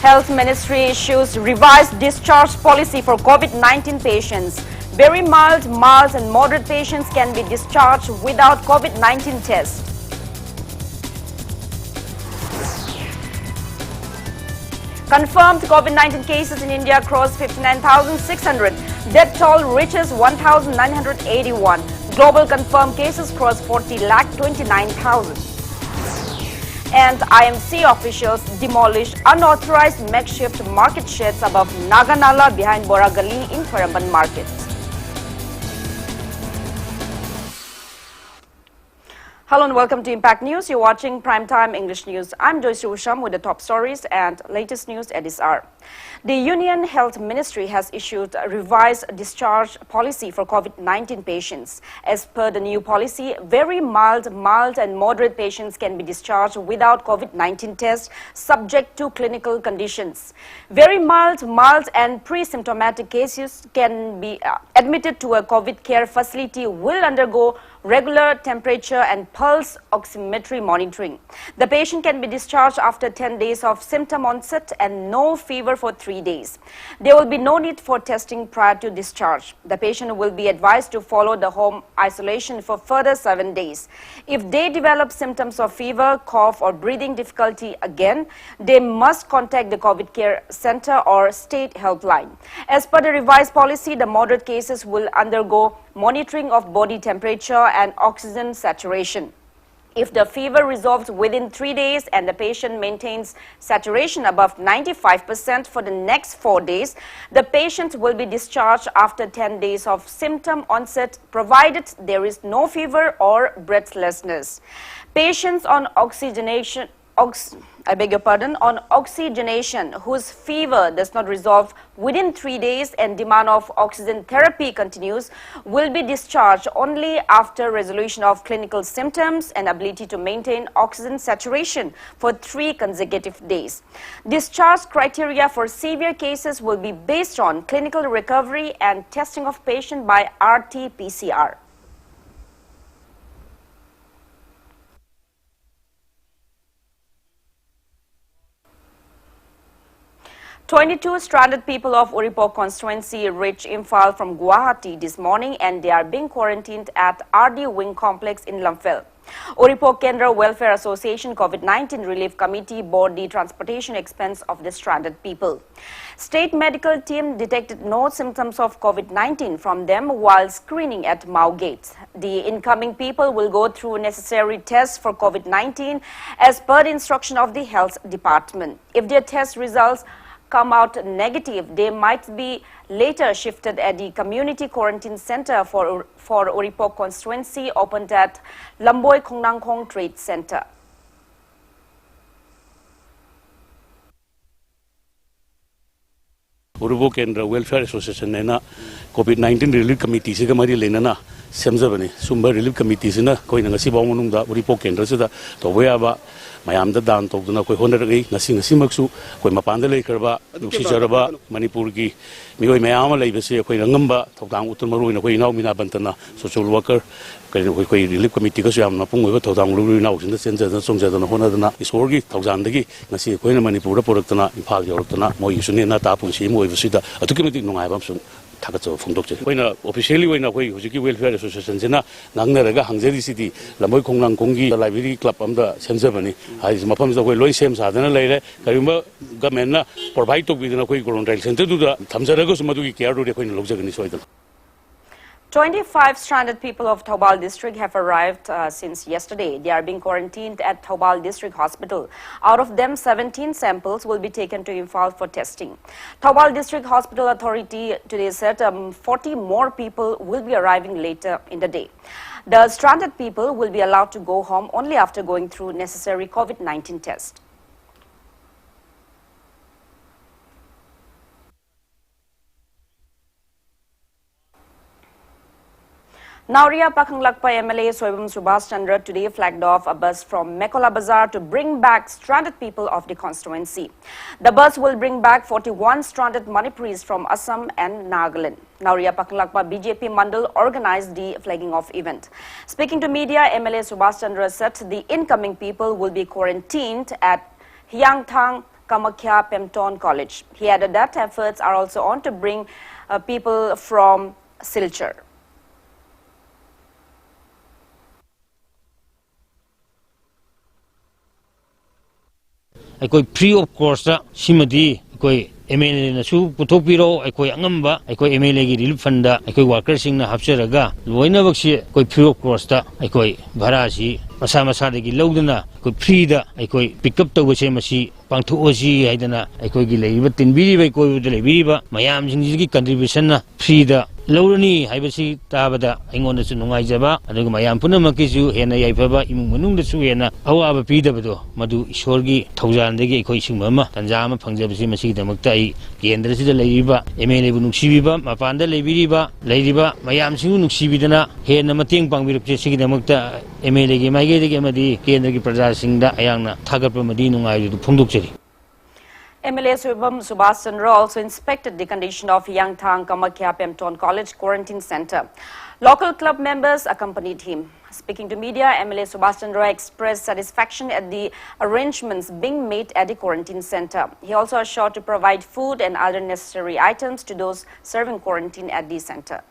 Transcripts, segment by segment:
Health Ministry issues revised discharge policy for COVID-19 patients. Very mild, and moderate patients can be discharged without COVID-19 test. Confirmed COVID-19 cases in India cross 59,600. Death toll reaches 1,981. Global confirmed cases cross 40,29,000. And IMC officials demolish unauthorized makeshift market sheds above Naganala behind Boragali in Paramban market. Hello and welcome to Impact News. You're watching Primetime English News. I'm Joyshree Usham with the top stories and latest news at this hour. The Union Health Ministry has issued a revised discharge policy for COVID-19 patients. As per the new policy, very mild, and moderate patients can be discharged without COVID-19 test subject to clinical conditions. Very mild, and pre-symptomatic cases can be admitted to a COVID care facility will undergo regular temperature and pulse oximetry monitoring. The patient can be discharged after 10 days of symptom onset and no fever for 3 days. There will be no need for testing prior to discharge. The patient will be advised to follow the home isolation for further 7 days. If they develop symptoms of fever, cough or breathing difficulty again, they must contact the COVID care center or state helpline. As per the revised policy, the moderate cases will undergo monitoring of body temperature and oxygen saturation. If the fever resolves within 3 days and the patient maintains saturation above 95% for the next 4 days, the patient will be discharged after 10 days of symptom onset, provided there is no fever or breathlessness. Patients on oxygenation whose fever does not resolve within 3 days and demand of oxygen therapy continues will be discharged only after resolution of clinical symptoms and ability to maintain oxygen saturation for 3 consecutive days. Discharge criteria for severe cases will be based on clinical recovery and testing of patient by RT-PCR. "22 stranded people of Uripok constituency reached Imphal from Guwahati this morning and they are being quarantined at RD Wing Complex in Lamphel. Uripok Kendra Welfare Association COVID-19 Relief Committee bore the transportation expense of the stranded people. State medical team detected no symptoms of COVID-19 from them while screening at Mau Gate. The incoming people will go through necessary tests for COVID-19 as per the instruction of the health department. If their test results come out negative, they might be later shifted at the community quarantine center for Uripok constituency opened at Lamboy Khongnangkhong Trade Center. Uripok Kendra Welfare Association nena COVID-19 Relief Committee siga mari lenana semjabani sumba relief committee sina koina ngasi bawmunungda Uripok Kendra sida toboyaba mayamda dan tokduna koi honaragi ngasi maksu koi mapanda leikarba nuksijaraba Manipur gi mioi mayama leibase koi ngamba tokdang utul maruina koi naw mina bantana social worker koi relief committee ka yamna pungoiba tokdang lu naw sinda senjada songjadana honadana isorgi tokjandagi ngasi koi na Manipur da poraktana Imphal yorktana moi sunena ta pungsi moi basida atukimati nungaibam sun 타가서 풍독제. 거기나 오피셜리 거기나 거기 후지기 웰페어 애소시에이션이나 낙나라가 항제리시디 라모이 공랑 공기 라이브러리 클럽 암다 셈서버니 아이스 마팜에서 거기 로이 셈사드나 레이레 그리고 가면나 프로바이드 비드나 거기 그런 센터도 담자라고 스마두기 케어로리 거기 녹적니 소이다. 25 stranded people of Thoubal district have arrived since yesterday. They are being quarantined at Thoubal district hospital. Out of them, 17 samples will be taken to Imphal for testing. Thoubal district hospital authority today said 40 more people will be arriving later in the day. The stranded people will be allowed to go home only after going through necessary COVID-19 test. Nauria Pakhanglakpa MLA Soibam Subhash Chandra today flagged off a bus from Mekola Bazar to bring back stranded people of the constituency. The bus will bring back 41 stranded Manipuris from Assam and Nagaland. Nauria Pakhanglakpa BJP Mandal organized the flagging off event. Speaking to media, MLA Subhash Chandra said the incoming people will be quarantined at Hyangthang Kamakhya Pemton College. He added that efforts are also on to bring people from Silchar. Free of course, Simadi, MLA Nasu, Putopiro, Angamba, MLA Relief Fund, workers in Hapseraga, Luinabaxi, free of course, Varasi, Masama Sadaki Lodana, free the pick up the Wasemasi, Pantu Ozi, Idana, Lay, in Viva, Viva, Mayam Zingi contribution, free the Lorani, Hibasi, Tabada, Ingon Sunungajaba, and Mayam Punamakisu, and Ayapa, Imunung the Suena, our Pidabado, Madu, Shorgi, Tozandegi, Koishumama, Tanzama, Pangabasi, Masi, the Muktai, Gendresi, the Ladiba, Emele Nuxiba, Mapanda, Labiba, Ladiba, Mayam Sunuxibidana, Hena Mating Pang with Jessica the Mukta, Emele Magedi Gamadi, Kendri Praja Singda, Ayana, Tagapamadino, I do Punduxeri. MLA Subhas Chandra also inspected the condition of Yangthang Kamakhya Pemton College Quarantine Center. Local club members accompanied him. Speaking to media, MLA Subhas Chandra expressed satisfaction at the arrangements being made at the quarantine center. He also assured to provide food and other necessary items to those serving quarantine at the center.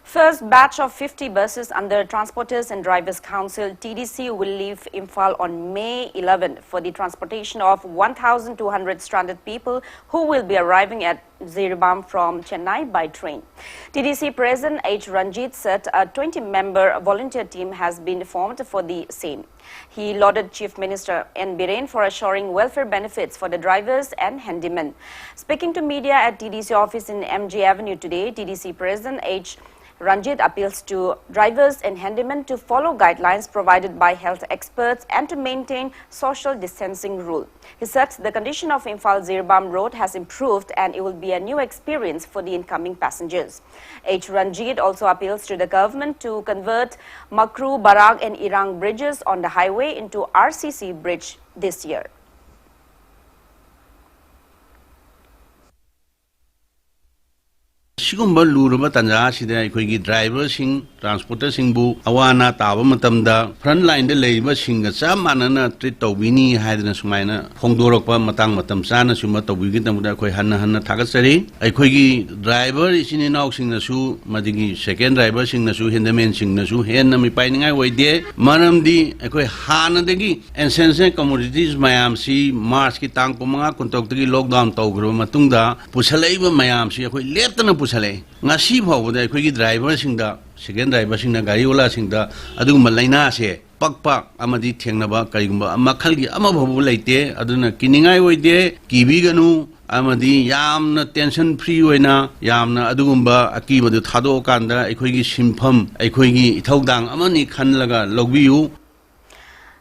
First batch of 50 buses under Transporters and Drivers Council (TDC) will leave Imphal on May 11 for the transportation of 1,200 stranded people who will be arriving at Ziribam from Chennai by train. TDC President H. Ranjit said a 20-member volunteer team has been formed for the same. He lauded Chief Minister N. Biren for assuring welfare benefits for the drivers and handymen. Speaking to media at TDC office in MG Avenue today, TDC President H. Ranjit appeals to drivers and handymen to follow guidelines provided by health experts and to maintain social distancing rule. He said the condition of Imphal-Ziribam road has improved and it will be a new experience for the incoming passengers. H. Ranjit also appeals to the government to convert Makru, Barag and Irang bridges on the highway into RCC bridge this year. Sigumba Luraba Tanja Sida Kogi driver sing, transporter sing bu, Awana Tava Matamda, front line the labor sing a Samanana, Trito Vini, Hadna Sumina, Hongdoropa, Matang Matamsana, Sumata Wigitam, Hana Tagasari, a Kogi driver is in an sing the shoe, Madigi, second driver sing the shoe, Hindaman sing the shoe, Henami pining away there, Manam di, a Koi Hana degi, and Sense commodities, Mayam si, Marski Tankoma, Kontokti, lockdown Togro, Matunda, Pusaleva Mayam si, a Koi Leptana Ngasi phawda khoi driver singda second driver singna gari wala singda aduguma laina se pakpak amadi thengnaba karigumba makhalgi ama bhabu leite aduna kiningai oide kibiganu amadi yamna tension free oina yamna adugumba akibadu thado kanda ekhoigi simpham ekhoigi ithaudang amani khanlaga logbiu.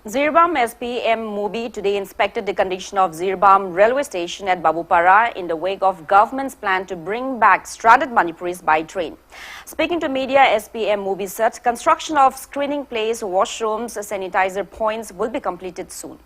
Ziribam SPM Mubi today inspected the condition of Ziribam railway station at Babupara in the wake of government's plan to bring back stranded Manipuris by train. Speaking to media, SPM Mubi said construction of screening place, washrooms, sanitizer points will be completed soon.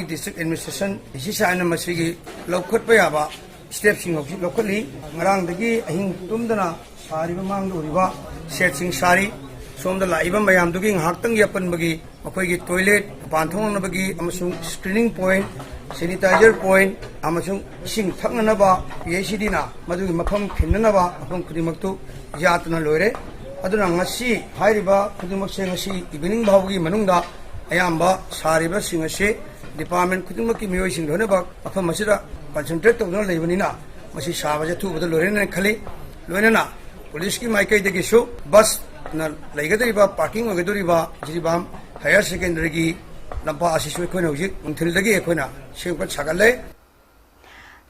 District administration isisana masigi lokot payaba steps in locally ngarang dagi ahing tumdana sari mamang doriba setting sari som the laiba mayam dugi haktang yapan bagi akoigi toilet panthong na bagi amasung screening point sanitizer point amasung sing thakna ba PhD na madugi mafam phinna ba apong kudimaktu jatna loire aduna ngasi hairiba kudimak se ngasi evening bhawgi manungda ayamba sariba singase department kudimakki miyoi sing lone ba afam masira concentrate to no lebanina masi sabaje thu badal lore na khali lone na police ki maikai de gisho bus na laigadriba parking ogadriba Ziribam higher secondary ki lampa asiswe khona hojik unthil dagi ekhona sempa chagale.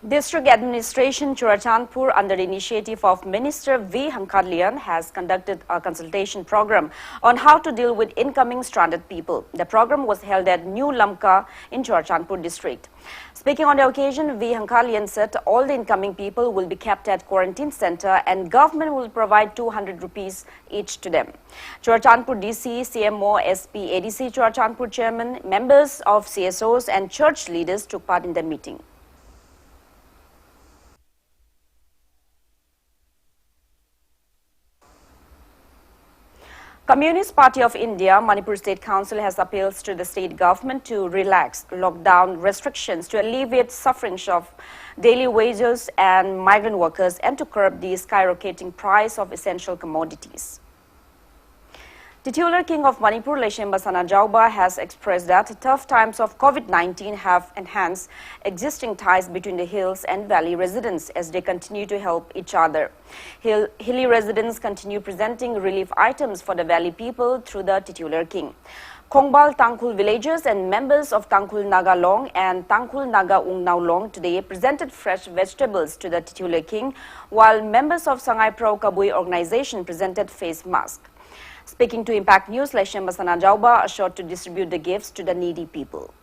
District Administration Churachandpur, under the initiative of Minister V. Hankadlian, has conducted a consultation program on how to deal with incoming stranded people. The program was held at New Lamka in Churachandpur district. Speaking on the occasion, V. Hankadlian said all the incoming people will be kept at quarantine center and government will provide 200 rupees each to them. Churachandpur DC, CMO, SP, ADC Churachandpur chairman, members of CSOs and church leaders took part in the meeting. Communist Party of India, Manipur State Council has appealed to the state government to relax lockdown restrictions to alleviate sufferings of daily wages and migrant workers and to curb the skyrocketing price of essential commodities. Titular King of Manipur, Leshemba Sanajauba, has expressed that tough times of COVID-19 have enhanced existing ties between the hills and valley residents as they continue to help each other. Hilly residents continue presenting relief items for the valley people through the Titular King. Kongbal Tangkul villagers and members of Tangkul Naga Long and Tangkul Naga Ungnau Long today presented fresh vegetables to the Titular King, while members of Sangai Pro Kabui organization presented face masks. Speaking to Impact News, Leshemba Sanajauba assured to distribute the gifts to the needy people.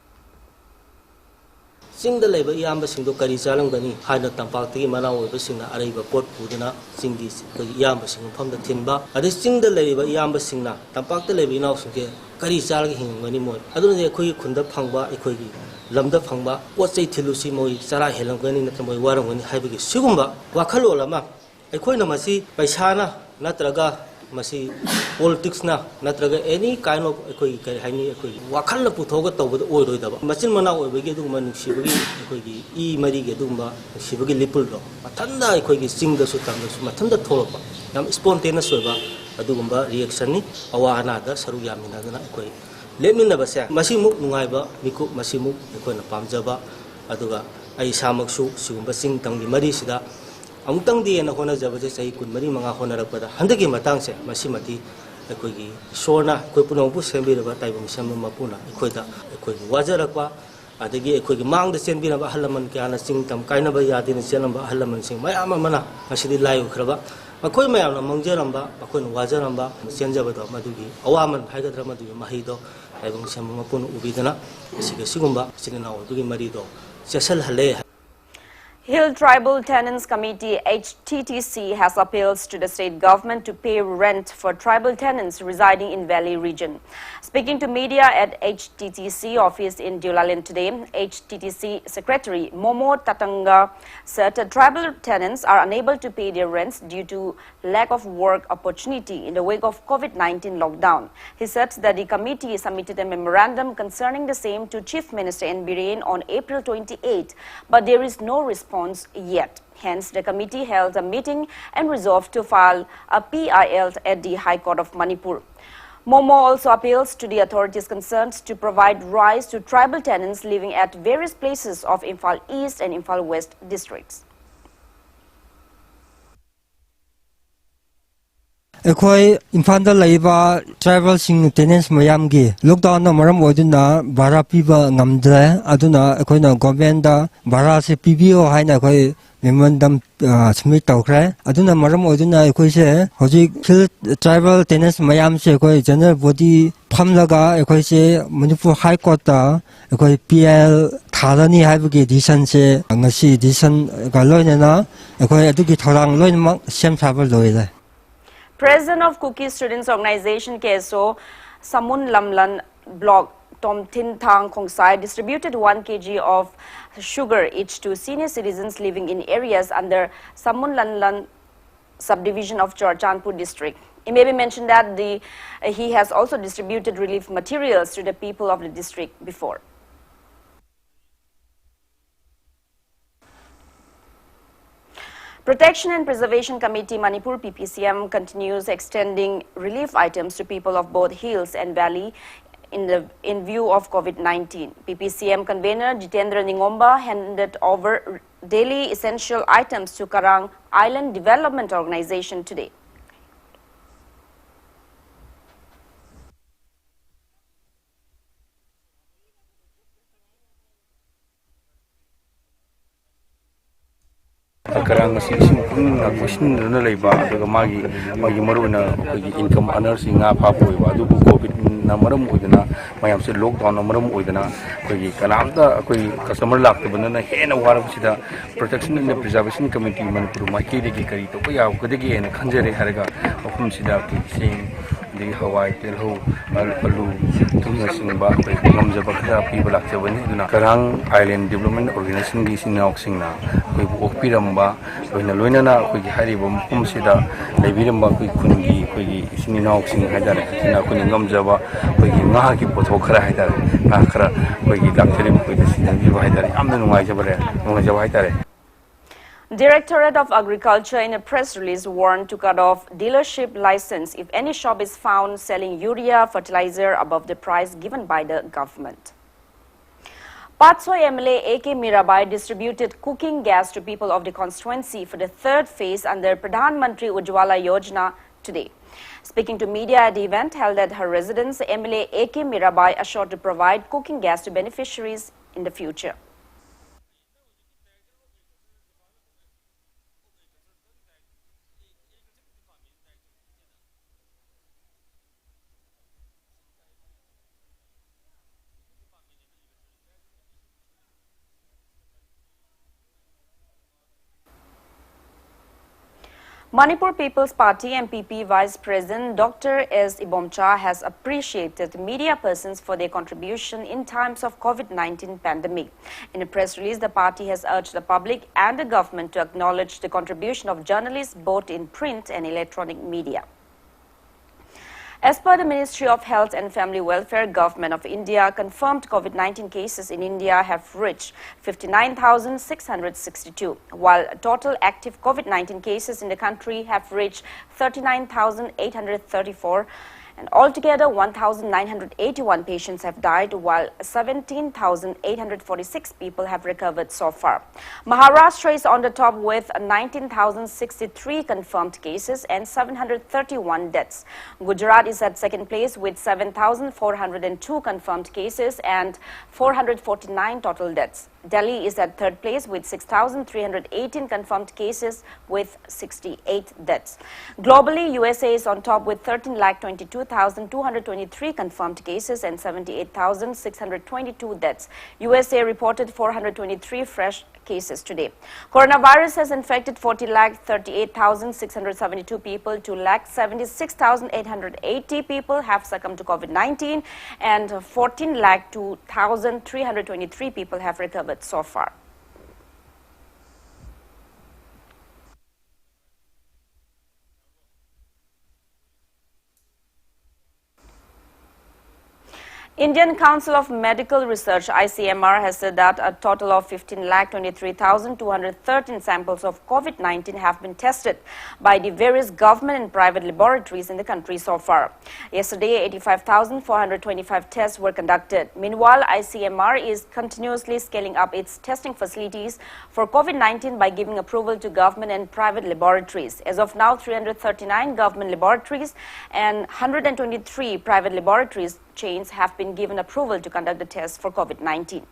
Sing the labor yamba sing do kari salang bani hide tampakti manao with sing arriva port pudana sing this yamba sing from the timba. At the sing the labor yamba sing na tampak the labor now sing kari salang him many more. I don't know kui kunda pangba equigi lamda pangba what say tilusi moi sara helang when in the tamoy warang when hibigi sugumba wakalo lama a koi namasi by shana natraga masi politics na natraga any kind of koi hani koi wakal na putoga to with oil da masin mana oil bagi du man shibagi koi I mari ge dumba shibagi lipul do matanda koi sing da su tam da su matanda tholoba yam spontaneous soba adugumba reaction ni awana da saru yamina na koi lemina ba sa masi muk nungai ba miku masi muk koi na pamjaba aduga ai samaksu sigumba sing tang mari sida amutang di na hona jaba sai kun mari manga hona rakpada handagi matang se masimati ekoi sorna koi punong pu sembi ba taibong samma mapuna ekoi da ekoi wajarakwa adagi ekoi mang da senbi ba halaman kya na sing tam kaina ba yadi na selam ba halaman sing mai ama mana masidi layu khraba akoi mayam na mangjaramba akoi wajaramba senjaba do madugi awaman haigadra madugi mahi do taibong samma mapuna ubidana siga sigumba sinna odugi mari do chasal hale. Hill Tribal Tenants Committee HTTC has appealed to the state government to pay rent for tribal tenants residing in Valley region. Speaking to media at HTTC office in Dulalin today, HTTC Secretary Momo Tatanga said tribal tenants are unable to pay their rents due to lack of work opportunity in the wake of COVID-19 lockdown. He said that the committee submitted a memorandum concerning the same to Chief Minister N. Biren on April 28, but there is no response yet. Hence, the committee held a meeting and resolved to file a PIL at the High Court of Manipur. Momo also appeals to the authorities concerned to provide rice to tribal tenants living at various places of Imphal East and Imphal West districts. Ekoi Imphal laiba tribal sing tenants mayam gi lockdown na maram oduna bara piba ngamdre aduna ekoi na government da bara se PBO haina ekoi memorandum submit tawkre aduna maram oduna ekoi se hoji hill tribal tenants mayam se ekoi general body phamlaga ekoi se Manipur High Court da ekoi PL tharani haibagi decision se ngasi decision ga loinena ekoi adugi thorang loinmak sem travel loile. President of Kuki Students Organization KSO Samun Lamlan Block Tom Tin Thang Khongsai distributed 1 kg of sugar each to senior citizens living in areas under Samun Lamlan subdivision of Churchandpur district. It may be mentioned that he has also distributed relief materials to the people of the district before. Protection and Preservation Committee Manipur PPCM continues extending relief items to people of both hills and valley in view of COVID-19. PPCM convener Jitendra Ningomba handed over daily essential items to Karang Island Development Organization today. Karang si question na laiba daga magi maro na income earners nga pa po iba du COVID na maram oidana mayam se lockdown na maram oidana koi kanamda koi customer lakte banana hena warab sida Protection and Preservation Committee Manipur ma ke de kari to ko ya ko de ge na khanjare haraga ofum sida ki sing di hawai telho alu tumna singba ngamjaba khara piba lakjabani duna karang island development organization gi sinawk singna koi okpiramba loina na koi hariba mumsida leibiramba koi kungi koi sinawk sing haidare tina koi ngamjaba koi ngaha ki pothok khara haidare na khara koi lakjari koi sinawbi haidare amna nungaijabare haidare. Directorate of Agriculture in a press release warned to cut off dealership license if any shop is found selling urea fertilizer above the price given by the government. Patsoi MLA A.K. Mirabai distributed cooking gas to people of the constituency for the third phase under Pradhan Mantri Ujjwala Yojana today. Speaking to media at the event held at her residence, MLA A.K. Mirabai assured to provide cooking gas to beneficiaries in the future. Manipur People's Party MPP Vice President Dr. S. Ibomcha has appreciated media persons for their contribution in times of COVID-19 pandemic. In a press release, the party has urged the public and the government to acknowledge the contribution of journalists both in print and electronic media. As per the Ministry of Health and Family Welfare, Government of India confirmed COVID-19 cases in India have reached 59,662, while total active COVID-19 cases in the country have reached 39,834. And altogether, 1,981 patients have died, while 17,846 people have recovered so far. Maharashtra is on the top with 19,063 confirmed cases and 731 deaths. Gujarat is at second place with 7,402 confirmed cases and 449 total deaths. Delhi is at third place with 6,318 confirmed cases with 68 deaths. Globally, USA is on top with 13,22,223 confirmed cases and 78,622 deaths. USA reported 423 fresh cases today. Coronavirus has infected 40,38,672 people, 2,76,880 people have succumbed to COVID-19, and 14,02,323 people have recovered so far. Indian Council of Medical Research ICMR has said that a total of 15,23,213 samples of COVID-19 have been tested by the various government and private laboratories in the country so far. Yesterday, 85,425 tests were conducted. Meanwhile, ICMR is continuously scaling up its testing facilities for COVID-19 by giving approval to government and private laboratories. As of now, 339 government laboratories and 123 private laboratories chains have been given approval to conduct the tests for COVID-19.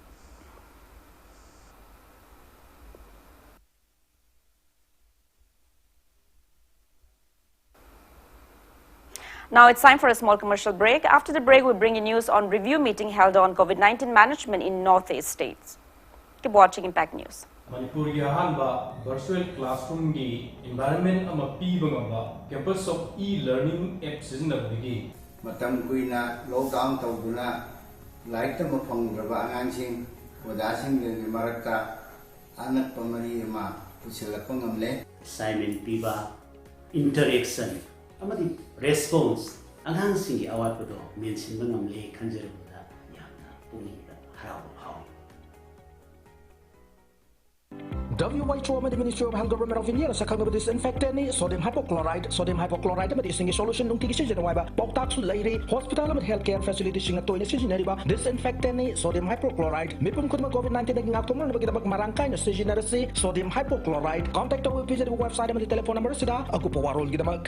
Now it's time for a small commercial break. After the break, we'll bring you news on review meeting held on COVID-19 management in Northeast states. Keep watching Impact News. Manipur ki ahanba virtual classroom ki environment ama pibangaba campus of e-learning app sizinabagi matam kuina lockdown tawduna like tama phangraba angangsing wadasing ni marakta anak pamari ma pusilakpa ngamle assignment piba interaction amadi response angangsing gi awatpado mention ngamle khanjarabda yamna punida harau haw WY Trauma, the Ministry of Health Government of India, sakang ng disinfectant ni sodium hypochlorite amadi isang solution nung tigisi dyan ba poktak su lairi hospital amad healthcare facility singa to ini ba disinfectant ni sodium hypochlorite mipum kudma COVID-19 naging aktumal na bagita magmarangkay na si sodium hypochlorite contact our visit website amadi telephone number sida aku pawarol gida mag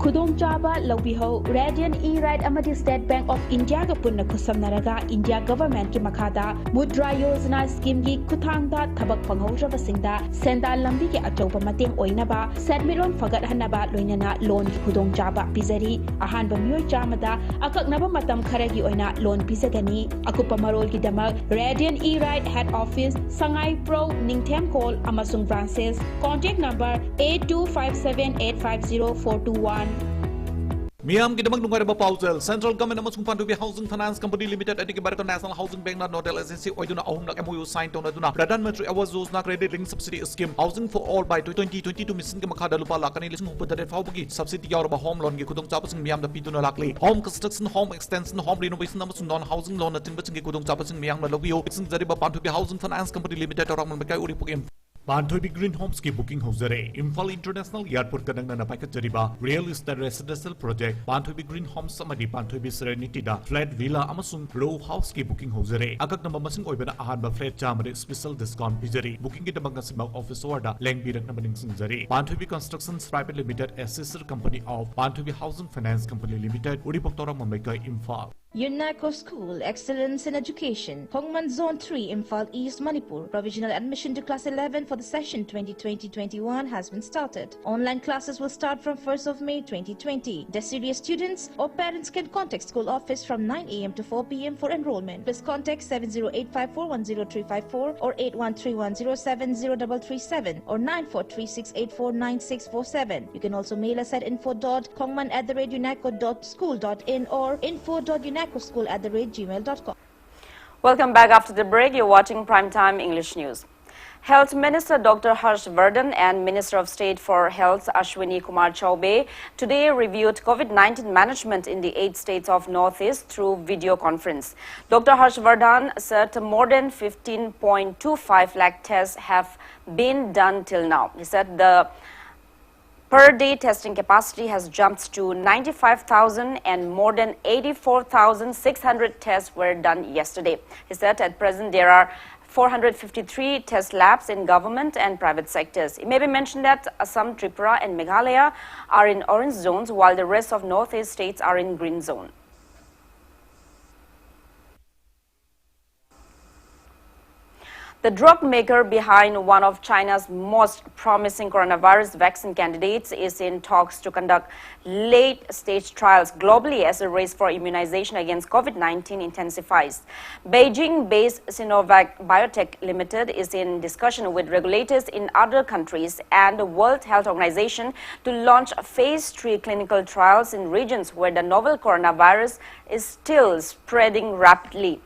Kudong Java Lobiho, Radiant E-Ride Amadi State Bank of India Punna Kusamnaraga, India Government Kimakada, Mudra Yojana Scheme Gi Kutangda, Tabak Panghoja Basinda, Senda Lambi Ki Atopa Mating Oinaba, Sadmiron Fagat Hanaba, Loinana, Loan Kudong Java Pizari, Ahan Bamur Jamada, Akak Naba Matam Karagi Oina, Loan Pizagani, Akupa Marol Gidamag, Radiant E-Ride Head Office, Sangai Pro, Ningtem Call, Amasung Branches, contact number 8257850421. Miam kita mengunggah beberapa pausel. Central Government amasung Pantubi Housing Finance Company Limited dan Bariton National Housing Bank na Nodal Agency oiduna ahum nak MOU sign tona duna. Pradhan Menteri Awas Yojana Credit Link Subsidy Scheme Housing for All by 2022 mission ke makada lupa lakani lisung hupadat fau bagi subsidy yaur ba home loan ke kudung capasing miam da pituna lakli. Home construction, home extension, home renovation amasung non housing loan natin basing ke kudung capasing miam na lawio. Ising dari ba Pantubi Housing Finance Company Limited orang membekai uri pugim. Pantoy Green Homes की booking हो जरे Imphal international airport का नंगना पाइक जरिबा real estate residential project Panthoi Green Homes अमदी Panthoi Serenity दा flat villa अमसुंग रो हाउस की बुकिंग हो जरे अकक नंबर मसिंग ओइबना अहानबा फ्लैट चामरे स्पेशल डिस्काउंट पिजरी बुकिंग की दबंग सिमा ऑफिस वार्डा लेंग बिरक नंबर सिंग जरी पांथोय कंस्ट्रक्शंस प्राइवेट लिमिटेड एसेसर company of Panthoi Housing Finance Company Limited उड़ीपोक्तोरा मुंबई का Imphal UNACO School, Excellence in Education, Hongman Zone 3, Imphal East, Manipur. Provisional admission to Class 11 for the session 2020-21 has been started. Online classes will start from 1st of May 2020. Deciduous students or parents can contact school office from 9 a.m. to 4 p.m. for enrollment. Please contact 7085410354 or 8131070337 or 9436849647. You can also mail us at info.kongman@unaco.school.in or info.unacoschool@gmail.com. Welcome back after the break. You're watching Primetime English News. Health Minister Dr. Harshvardhan and Minister of State for Health Ashwini Kumar Choube today reviewed COVID-19 management in the 8 states of Northeast through video conference. Dr. Harshvardhan said more than 15.25 lakh tests have been done till now. He said the per-day testing capacity has jumped to 95,000 and more than 84,600 tests were done yesterday. He said at present there are 453 test labs in government and private sectors. It may be mentioned that Assam, Tripura and Meghalaya are in orange zones while the rest of northeast states are in green zone. The drug maker behind one of China's most promising coronavirus vaccine candidates is in talks to conduct late-stage trials globally as the race for immunization against COVID-19 intensifies. Beijing-based Sinovac Biotech Limited is in discussion with regulators in other countries and the World Health Organization to launch phase 3 clinical trials in regions where the novel coronavirus is still spreading rapidly.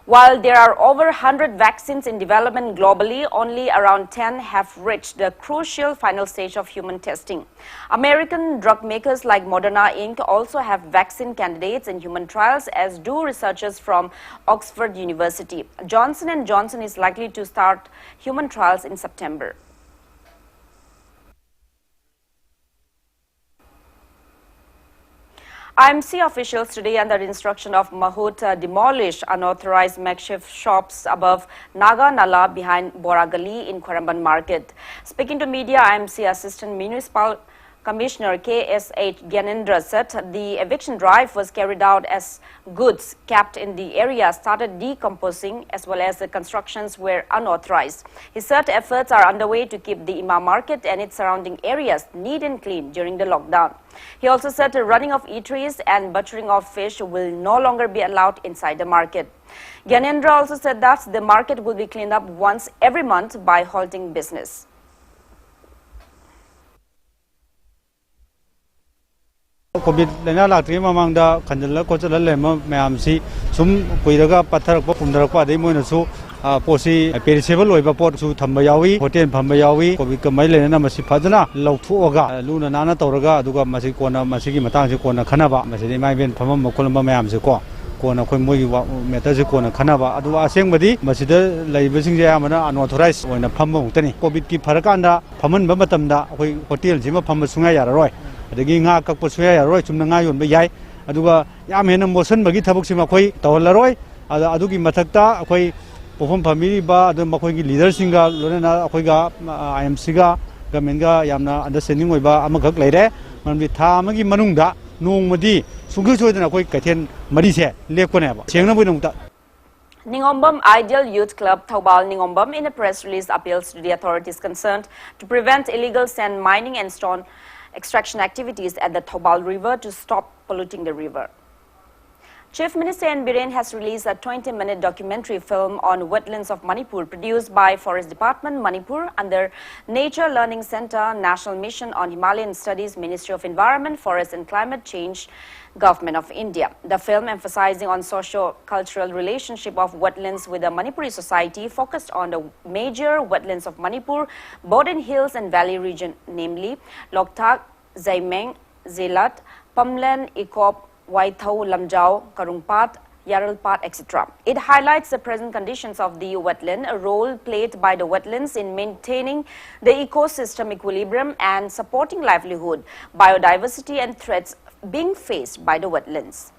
While there are over 100 vaccines in development globally, only around 10 have reached the crucial final stage of human testing. American drug makers like Moderna Inc. also have vaccine candidates in human trials, as do researchers from Oxford University. Johnson & Johnson is likely to start human trials in September. IMC officials today, under instruction of Mahoot, demolished unauthorized makeshift shops above Naga Nala behind Boragali in Kwaramban Market. Speaking to media, IMC Assistant Municipal Commissioner KSH Gyanendra said the eviction drive was carried out as goods kept in the area started decomposing as well as the constructions were unauthorized. He said efforts are underway to keep the Imam Market and its surrounding areas neat and clean during the lockdown. He also said the running of eateries and butchering of fish will no longer be allowed inside the market. Gyanendra also said that the market will be cleaned up once every month by halting business. COVID lena lakri mamangda khanjala kochal lema mayamsi sum kuiraga patharakpa pumdarakpa adai moina su posi perishable oiba pot su thamba yawi hotel phamba yawi COVID ka mai lena masi phajana lauthuoga luna nana tawraga aduga masi kona masigi matang se kona khanaba masi mai ben phamam makolamba mayamse ko kona khoi moi meta se kona khanaba adu asengmadi masida laibasing je amana unauthorized oina phamba mutani COVID ki pharakanda phaman ba matamda khoi hotel jima phamba sunga yararoi adagi nga kakpa suya yaroi chumna nga yon ba yai aduga yam hena motion bagi thabuk sima khoi tawlaroi adugi mathakta khoi perform family ba adu makhoi gi leader singa lorena khoi ga IMC ga government ga yamna understanding oi ba amagak leire manbi tha amagi manungda nongmadi sughu choidana khoi kathen mari se lekone ba sengna boinungta Ningombam Ideal Youth Club Thoubal Ningombam in a press release appeals to the authorities concerned to prevent illegal sand mining and stone extraction activities at the Thoubal River to stop polluting the river. Chief Minister N. Biren has released a 20-minute documentary film on wetlands of Manipur produced by Forest Department, Manipur, under Nature Learning Center, National Mission on Himalayan Studies, Ministry of Environment, Forest and Climate Change, Government of India. The film, emphasizing on socio-cultural relationship of wetlands with the Manipuri society, focused on the major wetlands of Manipur, Bodin Hills and Valley region, namely Loktak, Zaimeng, Zelat, Pamlan, Ikop, Waithau, Lamjau, Karungpat, Yaralpat, etc. It highlights the present conditions of the wetland, a role played by the wetlands in maintaining the ecosystem equilibrium and supporting livelihood, biodiversity and threats being faced by the wetlands.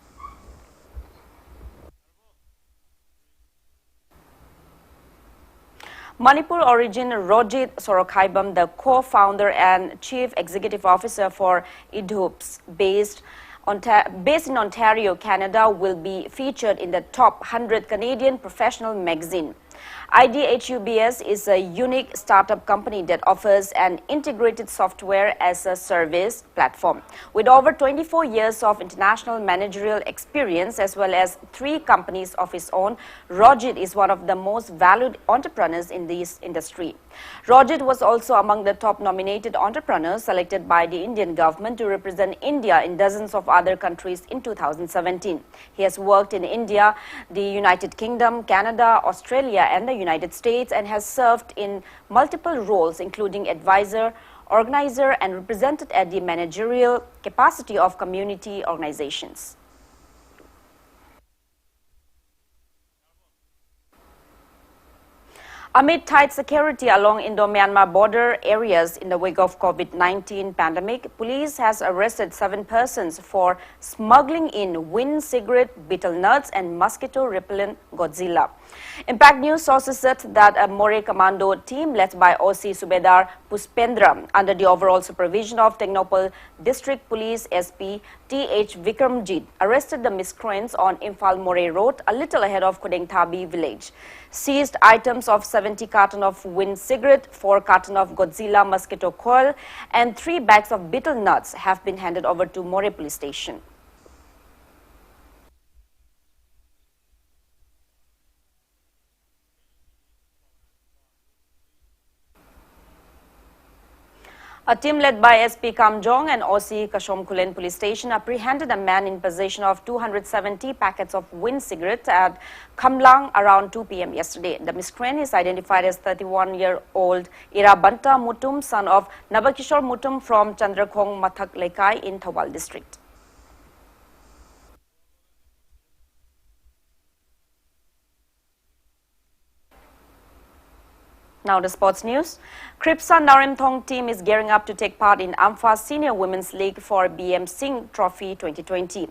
Manipur origin Rojit Sorokhaibam, the co-founder and chief executive officer for IDHUBS, based in Ontario, Canada, will be featured in the top 100 Canadian professional magazine. IDHUBS is a unique startup company that offers an integrated software as a service platform. With over 24 years of international managerial experience as well as 3 companies of its own, Rojit is one of the most valued entrepreneurs in this industry. Rojit was also among the top nominated entrepreneurs selected by the Indian government to represent India in dozens of other countries in 2017. He has worked in India, the United Kingdom, Canada, Australia and the United States, and has served in multiple roles including advisor, organizer and represented at the managerial capacity of community organizations. Amid tight security along Indo-Myanmar border areas in the wake of COVID-19 pandemic, police has arrested 7 persons for smuggling in wind cigarette, betel nuts and mosquito-repellent Godzilla. Impact News sources said that a More Commando team led by OC Subedar Puspendra, under the overall supervision of Technopol District Police SP T.H. Vikramjit, arrested the miscreants on Imphal More Road, a little ahead of Kudengthabi village. Seized items of 70 carton of wind cigarette, 4 carton of Godzilla mosquito coil and 3 bags of betel nuts have been handed over to More police station. A team led by SP Kamjong and OC Kashomkulen police station apprehended a man in possession of 270 packets of wind cigarettes at Kamlang around 2 p.m. yesterday. The miscreant is identified as 31-year-old Irabanta Mutum, son of Nabakishore Mutum from Chandrakhong Mathak Lekai in Thawal district. Now the sports news. Kripsa Narimthong team is gearing up to take part in AMFA Senior Women's League for BM Singh Trophy 2020.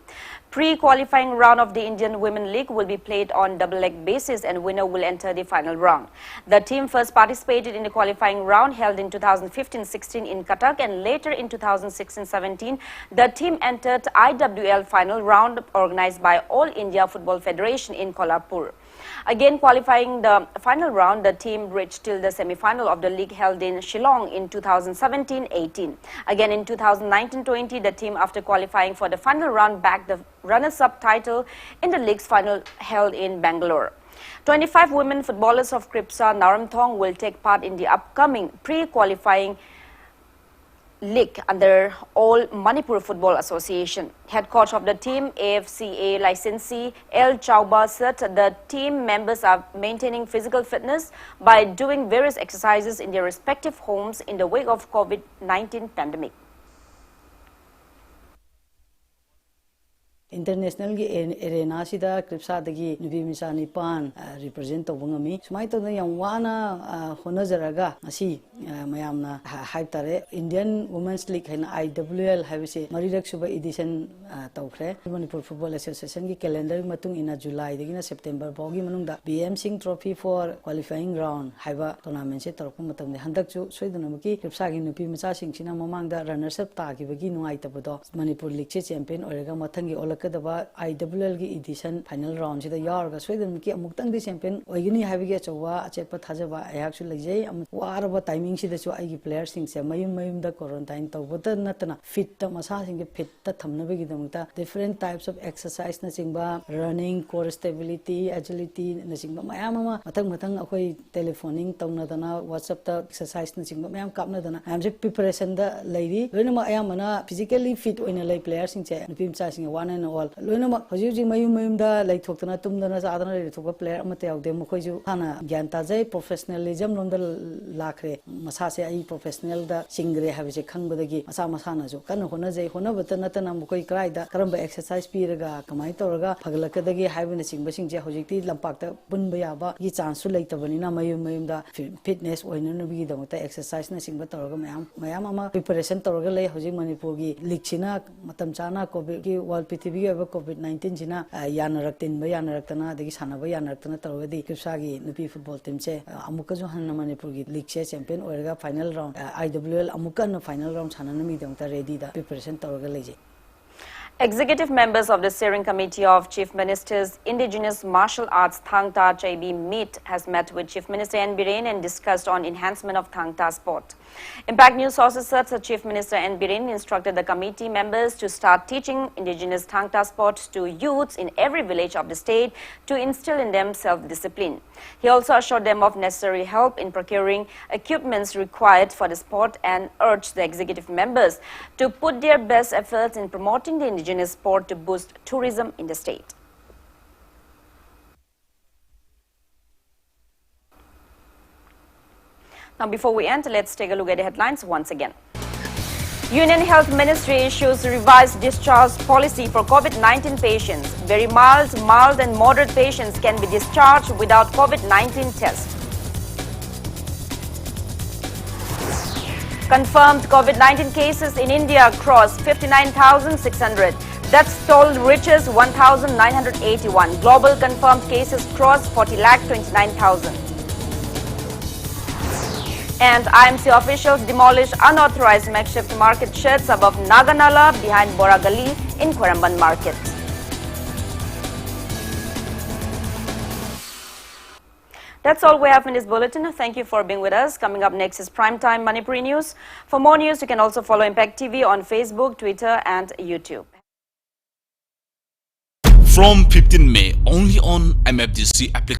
Pre-qualifying round of the Indian Women League will be played on double-leg basis and winner will enter the final round. The team first participated in the qualifying round held in 2015-16 in Cuttack and later in 2016-17. The team entered IWL final round organized by All India Football Federation in Kolhapur. Again qualifying the final round, the team reached till the semi-final of the league held in Shillong in 2017-18. Again in 2019-20, the team, after qualifying for the final round, backed the runners-up title in the league's final held in Bangalore. 25 women footballers of Kripsa Narimthong will take part in the upcoming pre-qualifying league under All Manipur Football Association. Head coach of the team, AFCA licensee L. Chauba, said the team members are maintaining physical fitness by doing various exercises in their respective homes in the wake of COVID-19 pandemic. International arena sida Kripsa dagi nubi misa nipan represent tobungami sumai to yang wana honajaraga asi mayamna hype tare Indian Women's League haina IWL habise marirak suba edition tawkhre Manipur Football Association ki calendar matung ina July dagina September bogi manungda BM Singh Trophy for qualifying round haiba tournament se tarok matamne handak chu soidunamaki Kripsa gi nubi misa singsina mamangda runners up ta gi bagi nungai tabodo Manipur League che champion orega mathangi olak lakadaba IWL gi edition final round sida yarga soidam ki amuktang di champion oigini habige chowa achepa thajaba ayak su lejai waraba timing sida chu ai gi players sing se mayum da quarantine tawbota natana fit ta masa sing ge fit ta thamnabe gi damta different types of exercise na singba running core stability agility na singba mayam ma mathang akoi telephoning tawna dana whatsapp ta exercise na singba mayam kapna dana am je preparation da leiri loina ma ayamana physically fit oina lay players sing che nupim cha sing one and all loina ma hoji mayum da lai thoktana tumdana sadana le thokba player amate yaude mokoi ju hana gyan ta jai professionalism lomda lakre masa se ai professional da singre have je khangbadagi masa na ju kan hona jai hona bata natana mokoi krai da karamba exercise piraga kamai toraga phaglakadagi habina singba sing je hojikti lampak ta bunba yaba gi chance su leitabani na mayum da fitness oina no bi da mata exercise na singba toraga mayam ama preparation toraga lei hojik manipur gi lichina matam chana covid gi world ptv gi covid 19 jina yanaraktin ba yanaratana dagi sana ba yanaratana toraga di kipsa gi nupi football team che amuka jo hanna manipur gi league che champion oirga final round IWL amuka no final round sana na mi damta ready da preparation toraga leje. Executive members of the Steering Committee of Chief Minister's Indigenous Martial Arts Thangta Chaibi meet has met with Chief Minister N. Biren and discussed on enhancement of Thangta sport. Impact News sources said that Chief Minister N. Biren instructed the committee members to start teaching indigenous Thangta sports to youths in every village of the state to instill in them self-discipline. He also assured them of necessary help in procuring equipments required for the sport and urged the executive members to put their best efforts in promoting the indigenous sport to boost tourism in the state. Now, before we end, let's take a look at the headlines once again. Union Health Ministry issues revised discharge policy for COVID-19 patients. Very mild and moderate patients can be discharged without COVID-19 test. Confirmed COVID-19 cases in India cross 59,600. Death toll reaches 1,981. Global confirmed cases cross 40,29,000. And IMC officials demolish unauthorized makeshift market sheds above Naganala behind Boragali in Kwaramban market. That's all we have in this bulletin. Thank you for being with us. Coming up next is Primetime Manipuri News. For more news, you can also follow Impact TV on Facebook, Twitter and YouTube. From 15 May, only on MFDC application.